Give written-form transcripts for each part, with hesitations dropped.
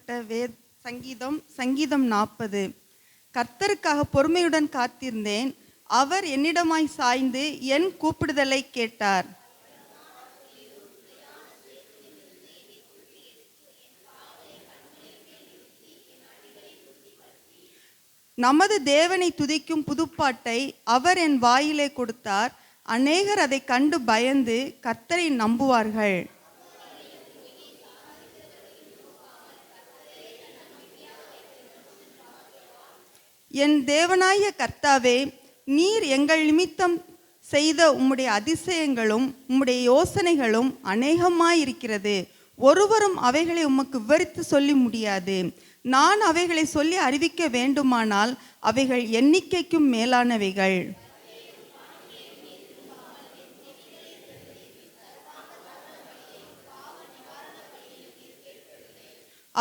வாசிக்கப்பட்ட சங்கீதம் 40. கர்த்தருக்காக பொறுமையுடன் காத்திருந்தேன். அவர் என்னிடமாய் சாய்ந்து என் கூப்பிடுதலை கேட்டார். நமது தேவனை துதிக்கும் புதுப்பாட்டை அவர் என் வாயிலே கொடுத்தார். அநேகர் அதை கண்டு பயந்து கர்த்தரை நம்புவார்கள். என் தேவனாய கர்த்தாவே, நீர் எங்கள் நிமித்தம் செய்த உம்முடைய அதிசயங்களும் உம்முடைய யோசனைகளும் அநேகமாயிருக்கிறது. ஒருவரும் அவைகளை உமக்கு விவரித்து சொல்லி முடியாது. நான் அவைகளை சொல்லி அறிவிக்க வேண்டுமானால் அவைகள் எண்ணிக்கைக்கும் மேலானவைகள்.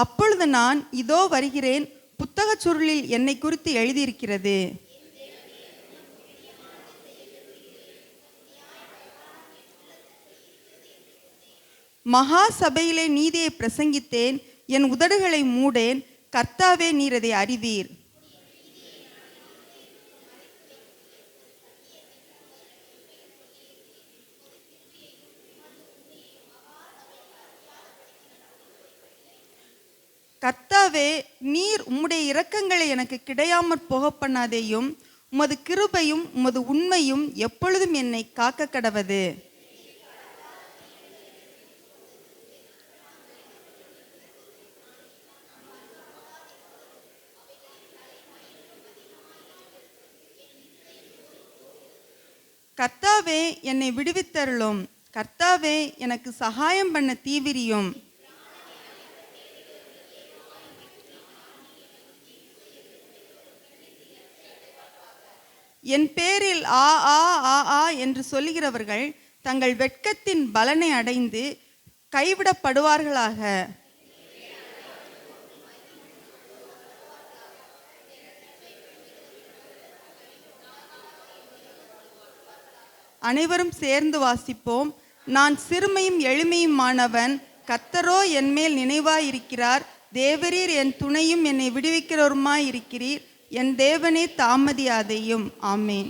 அப்பொழுது நான், இதோ வருகிறேன், புத்தகச் சுருளில் என்னை குறித்து எழுதியிருக்கிறது. மகா சபையிலே நீதியை பிரசங்கித்தேன், என் உதடுகளை மூடேன். கர்த்தாவே, நீர் அதை அறிவீர். கர்த்தாவே, நீர் உம்முடைய இரக்கங்களை எனக்கு கிடையாமற் போக பண்ணாதேயும். உமது கிருபையும் உமது உண்மையும் எப்பொழுதும் என்னை காக்க கடவது. கர்த்தாவே, என்னை விடுவித்தருளும். கர்த்தாவே, எனக்கு சகாயம் பண்ண தீவிரியும். என் பேரில் ஆ ஆ ஆ ஆ என்று சொல்லுகிறவர்கள் தங்கள் வெட்கத்தின் பலனை அடைந்து கைவிடப்படுவார்களாக. அனைவரும் சேர்ந்து வாசிப்போம். நான் சிறுமையும் எளிமையுமானவன், கர்த்தரோ என்மேல் நினைவாயிருக்கிறார். தேவரீர் என் துணையும் என்னை விடுவிக்கிறவருமாயிருக்கிறீர். என் தேவனே, தாமதியாதையும். ஆமேன்.